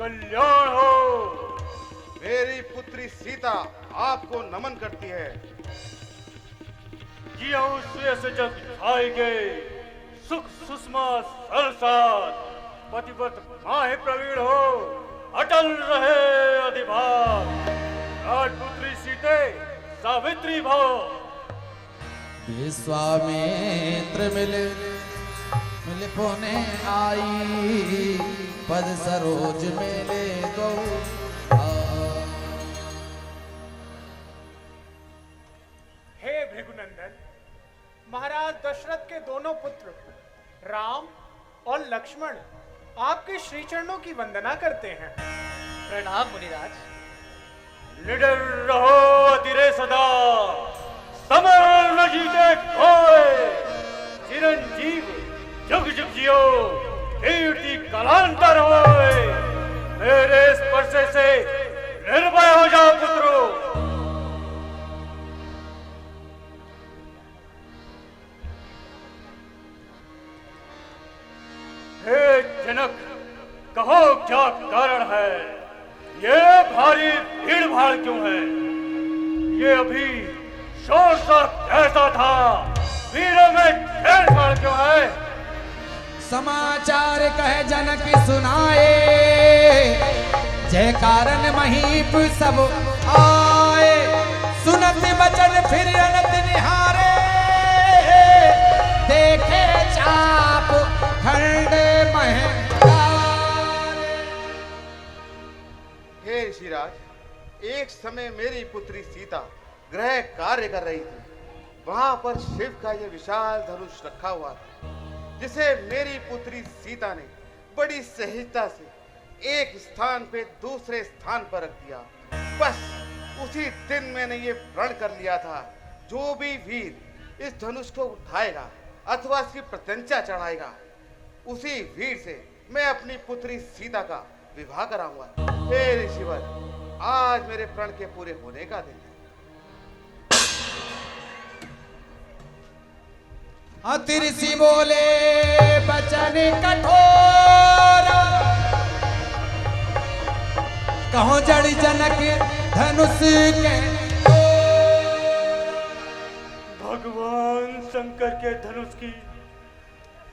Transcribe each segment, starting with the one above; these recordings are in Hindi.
कल्याण हो। मेरी पुत्री सीता आपको नमन करती है। जियऊ श्रेयस जग खाएगे, सुख सुषमा सरसात, पतिव्रत माहे प्रवीण हो, अटल रहे अधिभार। राजपुत्री सीते सावित्री भव। विश्वामित्र मिले पुणे आई, पद सरोज मिले दो। हे भृगुनंदन, महाराज दशरथ के दोनों पुत्र राम और लक्ष्मण आपके श्री चरणों की वंदना करते हैं। प्रणाम मुनिराज। निडर रहो अतिरे सदा, समर न जीते कोई। चिरंजीव जुग जुग जियो, कीर्ति कालांतर होए। मेरे स्पर्श से निर्भय हो जाओ पुत्रों। हे जनक, कहो क्या कारण है? ये भारी भीड़ भाड़ क्यों है? ये अभी शोर सा कैसा था? वीरों में छेड़छाड़ क्यों है? समाचार कह जनक सुनाए, जय कारण महीप सब आए। सुनत बचन फिर अनत निहारे, देखे चाप खंड महंगारे। हे ऋषिराज, एक समय मेरी पुत्री सीता गृह कार्य कर रही थी। वहां पर शिव का यह विशाल धनुष रखा हुआ था, जिसे मेरी पुत्री सीता ने बड़ी सहजता से एक स्थान पे दूसरे स्थान पर रख दिया। बस उसी दिन मैंने ये प्रण कर लिया था, जो भी वीर इस धनुष को उठाएगा अथवा इसकी प्रत्यंचा चढ़ाएगा, उसी वीर से मैं अपनी पुत्री सीता का विवाह कराऊंगा। हे ऋषिवर, आज मेरे प्रण के पूरे होने का दिन है। अतिऋषि बोले बचन कठोर, कहो जड़ जनक धनुष के। भगवान शंकर के धनुष की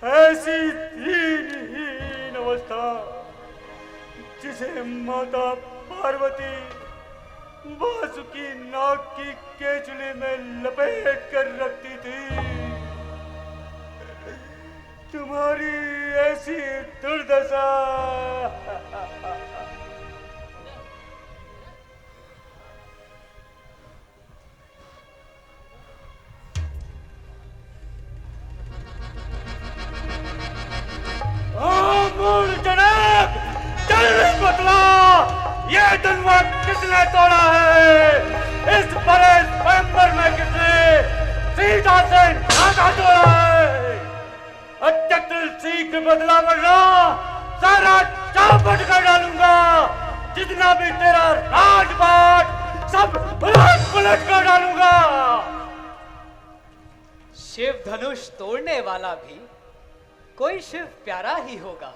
ऐसी दीनहीन अवस्था, जिसे माता पार्वती वासुकी नाग की केचुली में लपेट कर रखती थी, तुम्हारी ऐसी दुर्दशा। मूल जनक, जल्दी बतला, ये धनुष किसने तोड़ा है? इस बड़े स्वयंवर में किसने सीता से नाता तोड़ा है? अत्यक्ष शीघ्र बदला, वरना सारा चौपट कर डालूंगा। जितना भी तेरा राजपाट सब उलट पुलट कर डालूंगा। शिव धनुष तोड़ने वाला भी कोई शिव प्यारा ही होगा।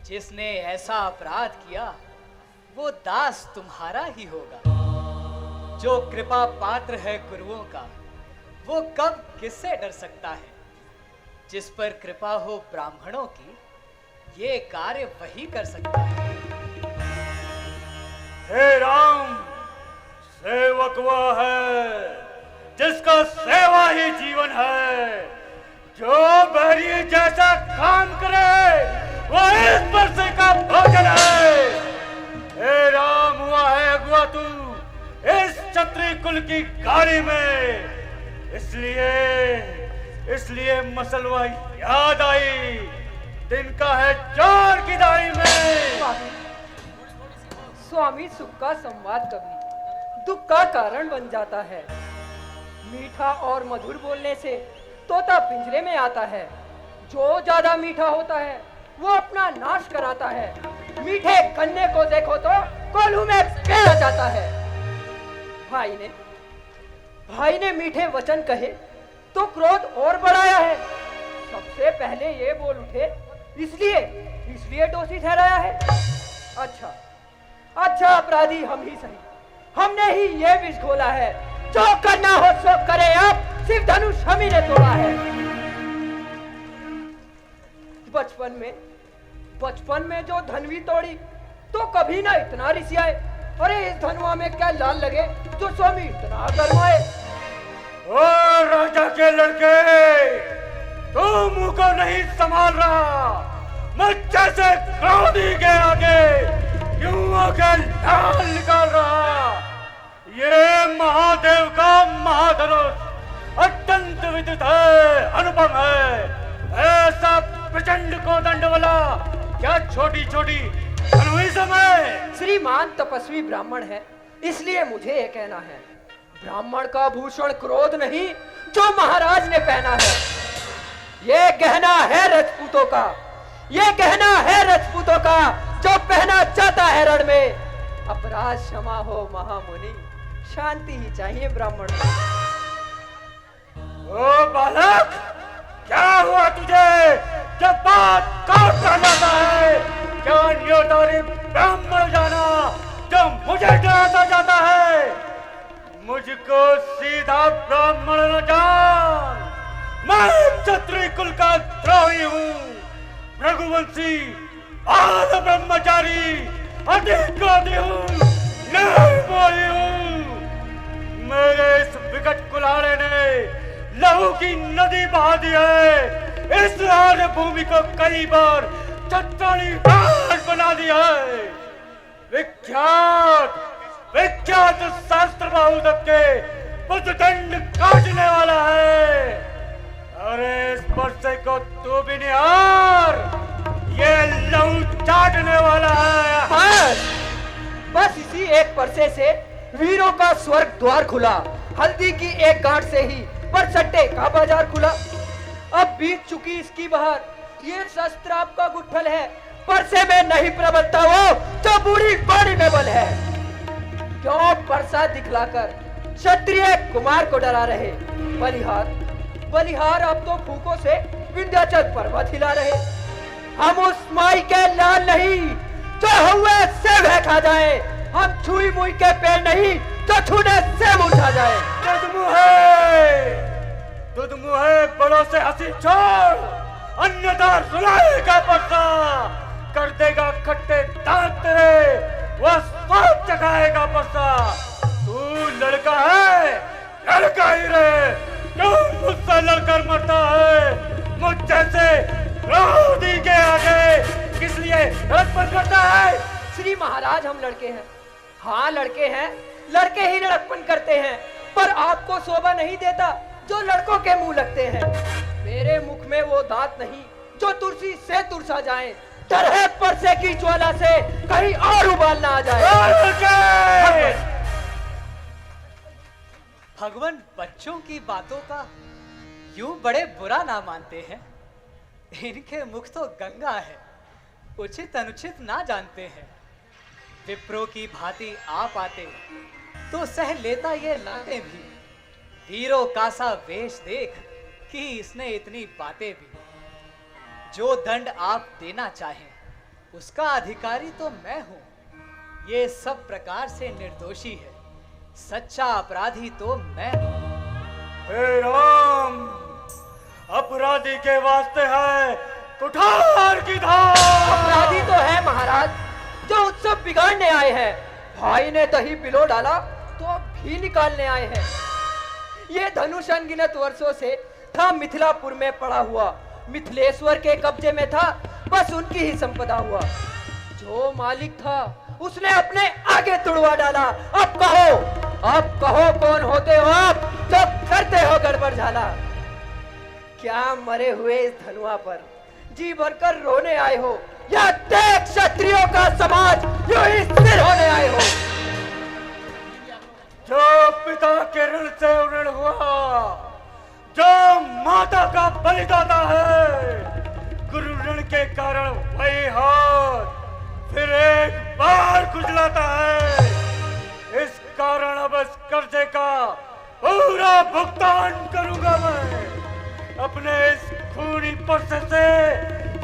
जिसने ऐसा अपराध किया वो दास तुम्हारा ही होगा। जो कृपा पात्र है गुरुओं का, वो कब किससे डर सकता है? जिस पर कृपा हो ब्राह्मणों की, ये कार्य वही कर सकता है। हे राम, सेवक वह है जिसका सेवा ही जीवन है। जो बहरी जैसा काम करे वो इस वर्ष का भोजन है। हे राम, हुआ है अगुआ तू इस क्षत्रिय कुल की गाड़ी में, इसलिए मसलवा याद आई। दिन का है चोर की दाढ़ी में। स्वामी, सुख का संवाद कभी दुख का कारण बन जाता है। मीठा और मधुर बोलने से तोता पिंजरे में आता है। जो ज्यादा मीठा होता है वो अपना नाश कराता है। मीठे गन्ने को देखो तो कोल्हू में पेड़ा जाता है। भाई ने मीठे वचन कहे तो क्रोध और बढ़ाया है। सबसे पहले ये बोल उठे, इसलिए दोषी ठहराया है। अच्छा अच्छा, अपराधी हम ही सही, हमने ही ये विष घोला है। जो करना हो सो करे, अब सिर्फ धनुष हम ही ने तोड़ा है। बचपन में जो धनवी तोड़ी तो कभी ना इतना रिसियाए। अरे इस धनुआ में क्या लाल लगे जो स्वामी इतना गरमाए। ओ राजा के लड़के, तू मुंह को नहीं संभाल रहा। मुझ जैसे क्रोधी के आगे क्यों आकर लाल निकाल रहा। ये महादेव का महाधनुष अत्यंत विद्युत है, अनुपम है। ऐसा प्रचंड को दंड वाला क्या छोटी छोटी धनुई समय। श्रीमान तपस्वी ब्राह्मण है, इसलिए मुझे ये कहना है, ब्राह्मण का भूषण क्रोध नहीं जो महाराज ने पहना है। ये गहना है राजपूतों का, ये गहना है राजपूतों का जो पहना जाता है रण में। अपराध क्षमा हो महामुनि, शांति ही चाहिए ब्राह्मण को। ओ बालक, क्या हुआ तुझे जब बात काटना जाता है? क्या न्योतारी ब्राह्मण जाना जो मुझे डराता जाता है? मुझको सीधा ब्राह्मण न जान, मैं क्षत्रिय कुल का द्रोही हूँ, रघुवंशी आद ब्रह्मचारी, अधिकारी हूँ, निर्मोही हूँ। मेरे इस विकट कुल्हाड़े ने लहू की नदी बहा दी है। इस आर्य भूमि को कई बार चट्टानी घाट बना दिया है। विख्यात विख्यात शास्त्र बाहुदत्त के पुत्रदंड काटने वाला है। अरे इस परसे को तू भी निहार, ये लहू चाटने वाला है। बस इसी एक परसे से वीरों का स्वर्ग द्वार खुला। हल्दी की एक गांठ से ही परसट्टे का बाजार खुला। अब बीत चुकी इसकी बहार, ये शस्त्र आपका गुट्ठल है, परसे में नहीं प्रबलता वो जो बूढ़ी बाड़ी में बल है। क्यों परसा दिखलाकर क्षत्रिय कुमार को डरा रहे? बलिहार अब तो फूकों से विंध्याचल पर्वत हिला रहे। हम उस माई के लाल नहीं जो हुए से वह खा जाए, हम छुई मुई के पेड़ नहीं जो छूने से मुरझा जाए। दुध मुहे बड़ों से हंसी छोड़, अन्यथा रुलाएगा परसा, कर देगा खट्टे दांत तेरे, वह स्वाद चखाएगा परसा। तू लड़का है, लड़का ही रहे, क्यों मुझसे लड़कर मरता है? मुझ जैसे क्रोधी के आगे किस लिए लड़कपन करता है? श्री महाराज, हम लड़के हैं, हाँ लड़के हैं, लड़के ही लड़कपन करते हैं, पर आपको शोभा नहीं देता जो लड़कों के मुंह लगते हैं। मेरे मुख में वो दांत नहीं जो तुलसी से तुरसा जाए, डर है परसे की ज्वाला से कहीं और उबाल ना आ जाए। भगवान बच्चों की बातों का यूं बड़े बुरा ना मानते हैं। इनके मुख तो गंगा है, उचित अनुचित ना जानते हैं। विप्रो की भांति आप आते तो सह लेता ये लाते भी। वीरों का सा वेश देख कि इसने इतनी बातें भी। जो दंड आप देना चाहें उसका अधिकारी तो मैं हूं। ये सब प्रकार से निर्दोषी है, सच्चा अपराधी तो मैं हूं। हे राम, अपराधी के वास्ते है कुठार की धार। अपराधी तो है महाराज जो उत्सव बिगाड़ने आए हैं। भाई ने दही पिलो डाला तो अब घी निकालने आए हैं। ये धनुष अनगिनत वर्षों से था मिथिलापुर में पड़ा हुआ, मिथिलेश्वर के कब्जे में था, बस उनकी ही संपदा हुआ। जो मालिक था उसने अपने आगे तुड़वा डाला। अब कहो कौन होते हो आप जो करते हो गड़बड़ झाला? क्या मरे हुए इस धनुआ पर जी भरकर रोने आए हो, या देख क्षत्रियों का समाज यूं ही स्थिर होने आए हो? जो पिता के ऋण से ऋण हुआ, जो माता का बलिदाता है, गुरु ऋण के कारण वही हाथ फिर एक बार खुजलाता है। इस कारण अब इस कर्जे का पूरा भुगतान करूंगा मैं। अपने इस खूनी परसे से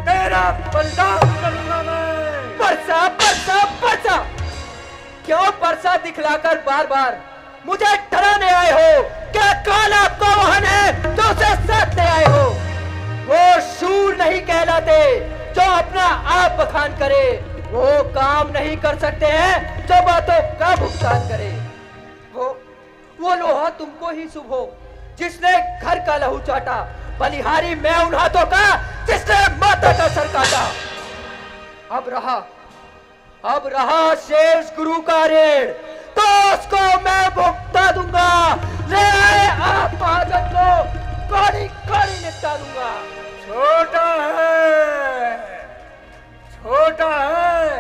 तेरा बलिदान करूंगा मैं। परसा परसा दिखलाकर बार बार मुझे डराने आए हो? क्या काल आपको वाहन है जो उसे साधने आए हो? वो शूर नहीं कहलाते जो अपना आप बखान करे, वो काम नहीं कर सकते हैं जो बातों का भुगतान करे। वो लोहा तुमको ही शुभ हो जिसने घर का लहू चाटा, बलिहारी मैं उन हाथों का जिसने माता का सर काटा। अब रहा शेष गुरु का ऋण, तो उसको मैं भुगता दूंगा। ले आए आप महाजन को, कौड़ी कौड़ी निपटा दूंगा। छोटा है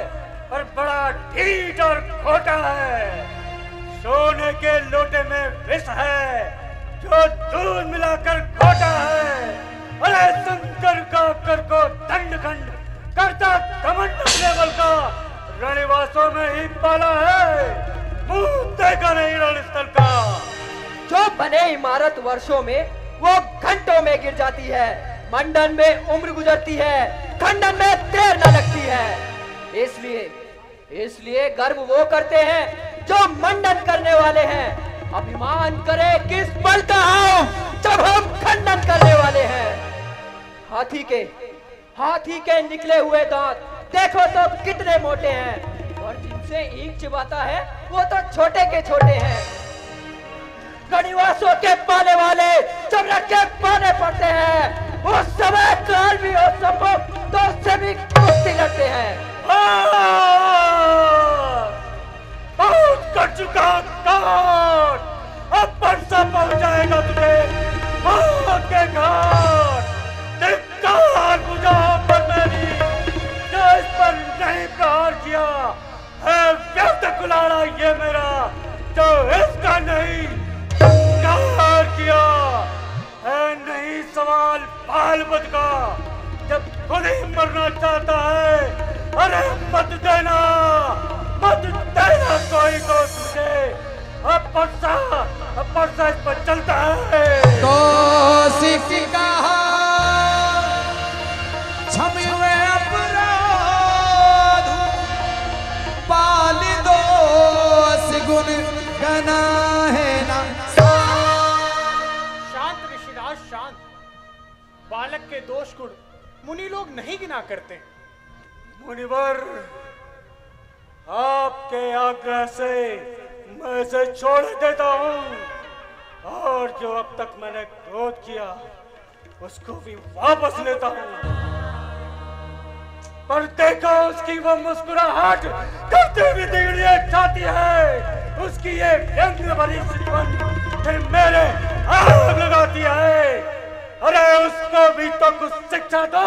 और बड़ा ढीठ और खोटा है। सोने के लोटे में विष है जो दूध मिलाकर खोटा है। अरे शंकर का कर को दंड खंड करता कमंड लेवल का रणवासों में ही पाला है, मुंह देखा नहीं रणस्थल का। जो बने इमारत वर्षों में वो घंटों में गिर जाती है, मंडन में उम्र गुजरती है, खंडन में देर न लगती है। इसलिए गर्व वो करते हैं जो मंडन करने वाले हैं। अभिमान करे किस बल का हम जब हम खंडन करने वाले हैं। हाथी के निकले हुए दांत देखो तो कितने मोटे हैं, और जिनसे ईंट चिबाता है वो तो छोटे के छोटे हैं। गणिवासों के पाले वाले जब रखे पाने पड़ते हैं, उस समय काल भी हो संभव तो उससे भी कुश्ती लड़ते हैं। बहुत कर चुका काट, अब परसा पहुंचाएगा तुझे मौत के घाट। धिक्कार बुझा पर मेरी जो इस पर नहीं प्रहार किया है, व्यर्थ कुलाड़ा ये मेरा जो इसका नहीं प्रहार किया है। नहीं सवाल बाल बद का जब खुद ही मरना चाहता है। अरे मत देना कोई को तुझे। अब परसा इस पर चलता है। तो सिख कहा क्षम्य अपराध, पाल दोष गुण गना है ना। शांत ऋषिराज शांत। बालक के दोष गुण मुनि लोग नहीं गिना करते। मुनिवर, आपके आग्रह से मैं इसे छोड़ देता हूं और जो अब तक मैंने क्रोध किया उसको भी वापस लेता हूं। पर देखो उसकी वो मुस्कुराहट करते हुए दिगड़िए जाती है। उसकी ये व्यंग्य भरी सिद्धन फिर मेरे आग लगाती है। अरे उसको भी तो कुछ शिक्षा दो,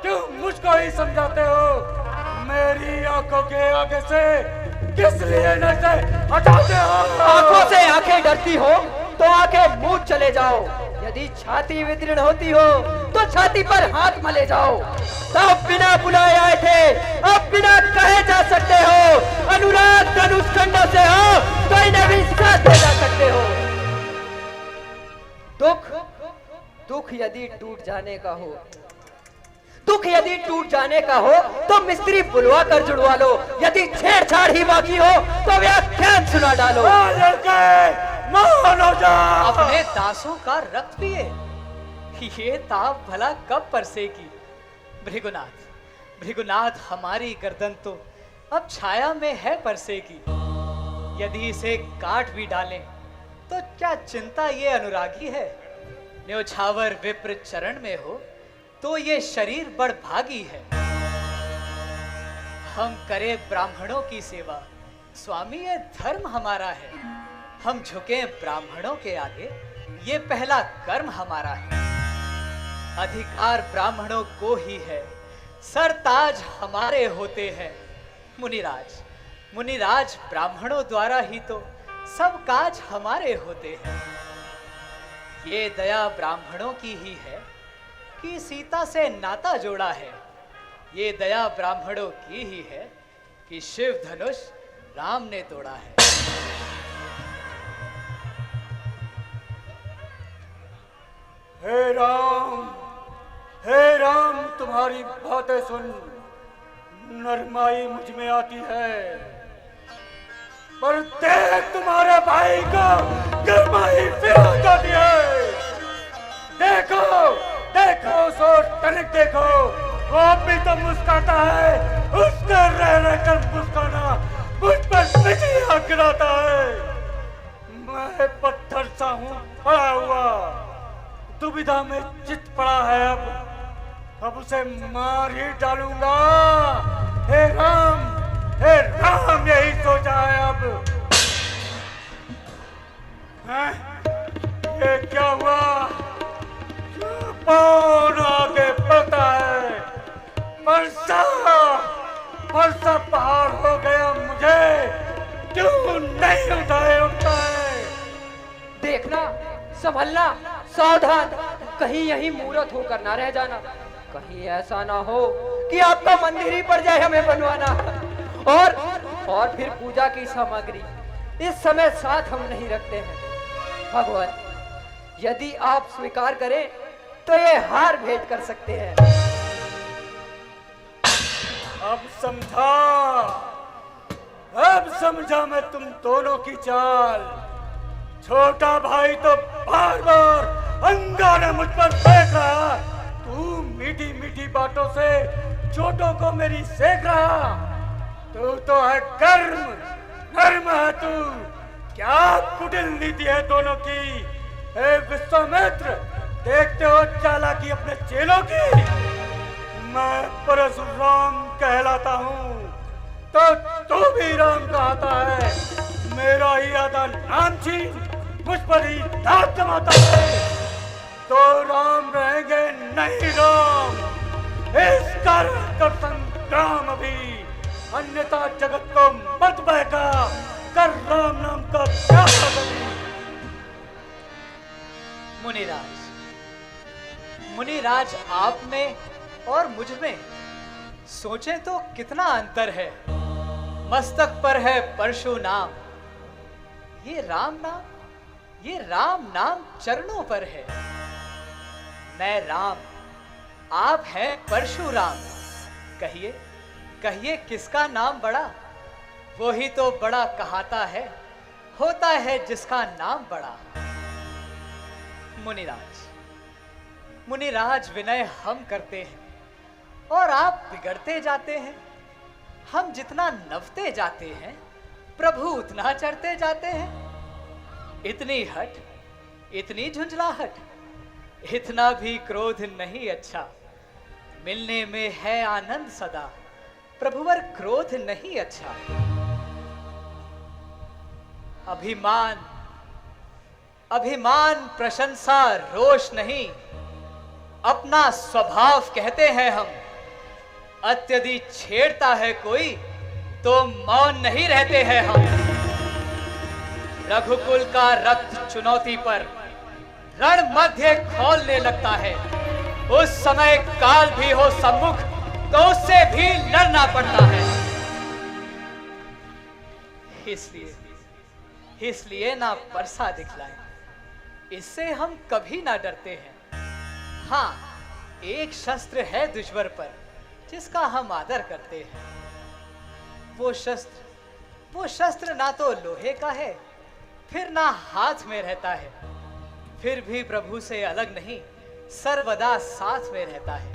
क्यों मुझको ही समझाते हो? मेरी आंखों के आगे से किस लिए नजर हटाते हो? आंखों से आंखें डरती हो तो आंखें मूंद चले जाओ। यदि छाती विदीर्ण होती हो तो छाती पर हाथ मले जाओ। तब बिना बुलाए आए थे, अब बिना कहे जा सकते हो। अनुराग धनुष खंडों से हो तो इन्हें भी साथ ले जा सकते हो। दुख यदि टूट जाने का हो तो मिस्त्री बुलवा कर जुड़वा लो। यदि छेड़छाड़ ही बाकी हो तो व्याख्यान सुना डालो। अपने दासों का रक्त पिए, ये ताप भला कब परसेगी? भृगुनाथ हमारी गर्दन तो अब छाया में है परसे की। यदि इसे काट भी डालें तो क्या चिंता ये अनुरागी है? न्योछावर विप्र चरण में हो तो ये शरीर बड़ भागी है। हम करें ब्राह्मणों की सेवा, स्वामी ये धर्म हमारा है। हम झुके ब्राह्मणों के आगे, ये पहला कर्म हमारा है। अधिकार ब्राह्मणों को ही है, सरताज हमारे होते हैं। मुनिराज ब्राह्मणों द्वारा ही तो सब काज हमारे होते हैं। ये दया ब्राह्मणों की ही है कि सीता से नाता जोड़ा है। ये दया ब्राह्मणों की ही है कि शिव धनुष राम ने तोड़ा है। हे राम तुम्हारी बातें सुन नरमाई मुझ में आती है। पर देख तुम्हारे भाई को गरमाई फिर हो जाती है। देखो देखो सो टनिक देखो, वो भी तो मुस्कुराता है, उसका रह रह कर मुस्कुराना मुझ पर बिजलियां गिराता है। मैं पत्थर सा हूँ पड़ा हुआ, दुविधा में चित पड़ा है। अब उसे मार ही डालूंगा। हे राम यही सोचा है। अब हैं? ये क्या हुआ? कौन आगे बढ़ता है? परसा पहाड़ हो गया मुझे, क्यों नहीं उठता है? देखना, संभलना, सावधान, कहीं यही मूर्त होकर ना रह जाना। कहीं ऐसा ना हो कि आपका मंदिर ही पड़ जाए हमें बनवाना। और फिर पूजा की सामग्री इस समय साथ हम नहीं रखते हैं। भगवान, यदि आप स्वीकार करें तो ये हार भेंट कर सकते हैं। अब समझा मैं तुम दोनों की चाल। छोटा भाई तो बार बार अंगारे मुझ पर फेंक रहा, तू मीठी मीठी बातों से चोटों को मेरी सेक रहा। तू तो है गर्म है तू। क्या कुटिल नीति है दोनों की। हे विश्वामित्र, देखते हो चालाकी अपने चेलों की। मैं परशुराम कहलाता हूँ तो तू भी राम कहता है। मेरा ही आधा नाम छीन मुझ पर ही दांत जमाता है, तो राम रहेंगे नहीं राम। इस कारण का संग्राम अभी, अन्यथा जगत को मत बहका कर राम नाम का त्याग कभी। मुनिराज, आप में और मुझ में सोचे तो कितना अंतर है। मस्तक पर है परशुनाम, ये राम नाम चरणों पर है। मैं राम, आप हैं परशुराम। कहिए किसका नाम बड़ा? वो ही तो बड़ा कहाता है, होता है जिसका नाम बड़ा। मुनिराज, विनय हम करते हैं और आप बिगड़ते जाते हैं। हम जितना नवते जाते हैं, प्रभु उतना चढ़ते जाते हैं। इतनी हट, इतनी झुंझलाहट, इतना भी क्रोध नहीं अच्छा। मिलने में है आनंद सदा, प्रभुवर क्रोध नहीं अच्छा। अभिमान प्रशंसा रोष नहीं, अपना स्वभाव कहते हैं हम। अत्यधिक छेड़ता है कोई तो मौन नहीं रहते हैं हम। रघुकुल का रक्त चुनौती पर रण मध्य खौलने लगता है। उस समय काल भी हो सम्मुख तो उससे भी लड़ना पड़ता है। इसलिए ना परसा दिखलाए, इससे हम कभी ना डरते हैं। हाँ, एक शस्त्र है दुश्मन पर जिसका हम आदर करते हैं। वो शस्त्र ना तो लोहे का है, फिर ना हाथ में रहता है, फिर भी प्रभु से अलग नहीं, सर्वदा साथ में रहता है।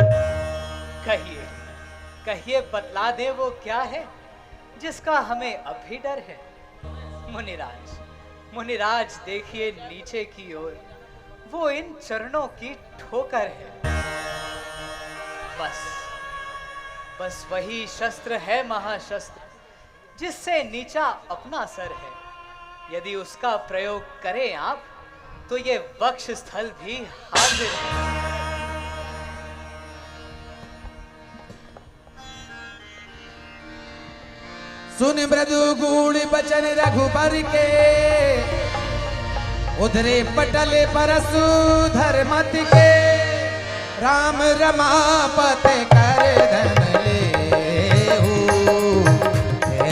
कहिए बतला दे वो क्या है जिसका हमें अब भी डर है। मुनिराज देखिए नीचे की ओर, वो इन चरणों की ठोकर है। बस वही शस्त्र है महाशस्त्र, जिससे नीचा अपना सर है। यदि उसका प्रयोग करें आप तो ये वक्ष स्थल भी हाजिर है। सुन मृदु गूढ़ बचन रघुबर के, उधरे पटले परसु धर्मत के। राम रमापत कर धन लेहु,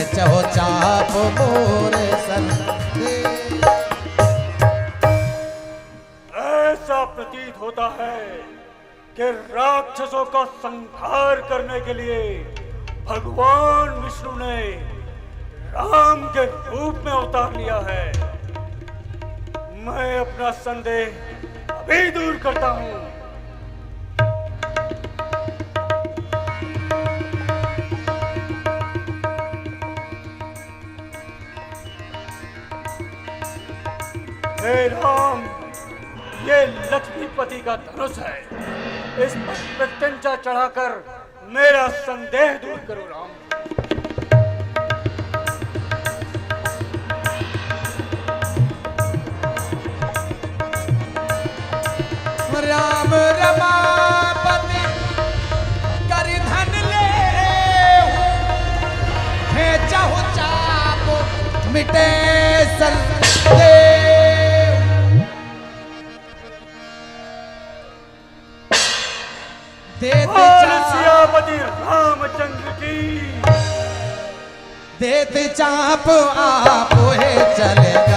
चहो चाप मोर संगे। ऐसा प्रतीत होता है कि राक्षसों का संहार करने के लिए भगवान विष्णु ने राम के रूप में अवतार लिया है। मैं अपना संदेह अभी दूर करता हूं। हे राम, ये लक्ष्मीपति का धनुष है। इस पर प्रत्यंचा चढ़ाकर मेरा संदेह दूर करो राम। राम रमापति कर धन ले है चाहो चाप मिटे संदेह। सियापति रामचंद्र की देते चाप आप है चले